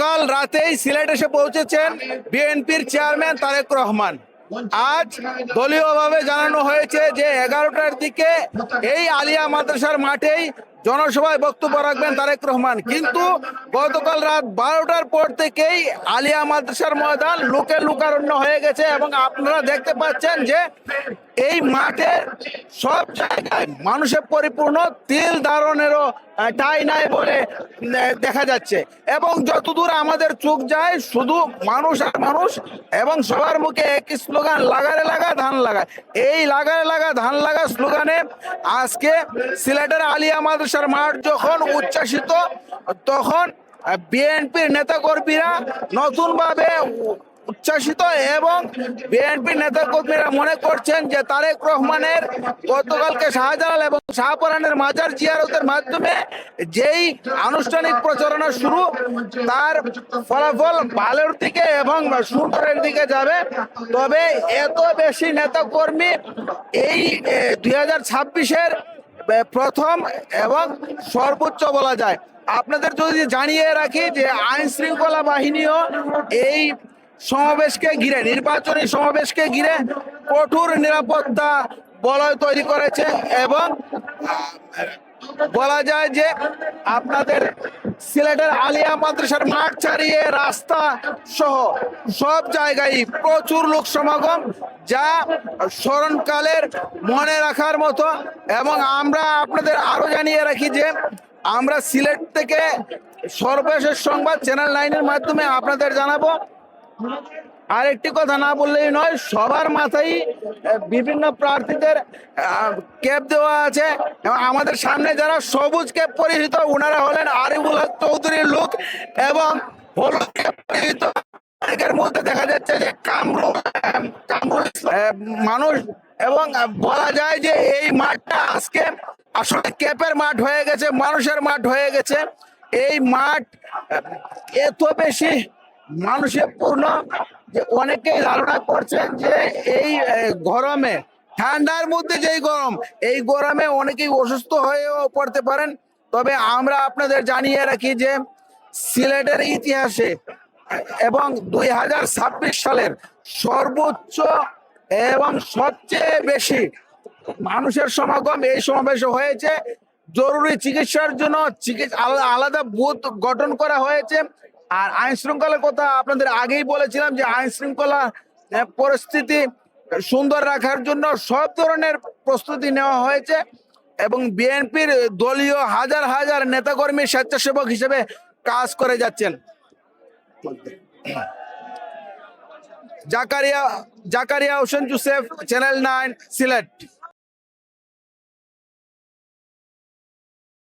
গতকাল রাতেই সিলেট এসে পৌঁছেছেন বিএনপির চেয়ারম্যান তারেক রহমান। আজ দলীয়ভাবে জানানো হয়েছে যে 11টার দিকে এই আলিয়া মাদ্রাসার মাঠেই জনসভায় বক্তব্য রাখবেন তারেক রহমান, কিন্তু গতকাল রাত 12টার পর থেকেই আলিয়া মাদ্রাসার ময়দান লোকে লোকারণ্য হয়ে গেছে এবং আপনারা দেখতে পাচ্ছেন যে এই মাঠে সব জায়গায় মানুষের পরিপূর্ণ, তিল ধারণেরও ঠাঁই নাই বলে দেখা যাচ্ছে। এবং যতদূর আমাদের চোখ যায় শুধু মানুষ আর মানুষ, এবং সবার মুখে একই স্লোগান, লাগারে লাগা ধান লাগা। এই লাগারে লাগা ধান লাগা স্লোগানে আজকে সিলেটের আলিয়া মাদ্রাসার মাঠ যখন উচ্ছ্বাসিত, তখন বিএনপির নেতাকর্মীরা নতুনভাবে উচ্ছ্বাসিত এবং বিএনপি নেতাকর্মীরা মনে করছেন যে তারেক রহমানের গতকালকে শাহজালাল এবং শাহপরানের মাজার জিয়ারতের মাধ্যমে যেই আনুষ্ঠানিক প্রচারণা শুরু, তার ফলাফল ভালোর দিকে এবং সুন্দরের দিকে যাবে। তবে এত বেশি নেতাকর্মী এই 2026-এর প্রথম এবং সর্বোচ্চ বলা যায়। আপনাদের যদি জানিয়ে রাখি যে আইন শৃঙ্খলা বাহিনীও এই সমাবেশকে ঘিরে, নির্বাচনী সমাবেশকে ঘিরে কঠোর নিরাপত্তা বলয় তৈরি করেছে এবং বলা যায় যে আপনাদের সিলেটের আলিয়া মাদ্রাসার মাঠ ছাড়িয়ে রাস্তা সহ সব জায়গায় প্রচুর লোক সমাগম, যা স্মরণকালের মনে রাখার মতো। এবং আমরা আপনাদের আরো জানিয়ে রাখি যে আমরা সিলেট থেকে সর্বশেষ সংবাদ চ্যানেল 9-এর মাধ্যমে আপনাদের জানাবো। আরেকটি কথা না বললেই নয়, সবার মাথায় বিভিন্ন প্রার্থীদের ক্যাপ দেওয়া আছে এবং আমাদের সামনে যারা সবুজ ক্যাপ পরিহিত ওনারা হলেন আরিফুল হক চৌধুরীর লোক, এবং হলুদ ক্যাপ পরিহিত এর মধ্যে দেখা যাচ্ছে যে কামরুল মানুষ। এবং বলা যায় যে এই মাঠটা আজকে আসলে ক্যাপের মাঠ হয়ে গেছে, মানুষের মাঠ হয়ে গেছে। এই মাঠ এত বেশি মানুষের পূর্ণ যে অনেকেই ধারণা করছেন যে এই গরমে, ঠান্ডার মধ্যে যেই গরম, এই গরমে অনেকেই অসুস্থ হয়েও পড়তে পারেন। তবে আমরা আপনাদের জানিয়ে রাখি যে সিলেটের ইতিহাসে এবং 2026 সালের সর্বোচ্চ এবং সবচেয়ে বেশি মানুষের সমাগম এই সমাবেশে হয়েছে। জরুরি চিকিৎসার জন্য আলাদা বুথ গঠন করা হয়েছে। আর আইন শৃঙ্খলার কথা আপনাদের আগেই বলেছিলাম যে আইন শৃঙ্খলা পরিস্থিতি সুন্দর রাখার জন্য সব ধরনের প্রস্তুতি নেওয়া হয়েছে এবং বিএনপির দলীয় হাজার হাজার নেতাকর্মী স্বেচ্ছাসেবক হিসেবে কাজ করে যাচ্ছেন। Zakaria Hossain Joseph, channel 9, Sylhet.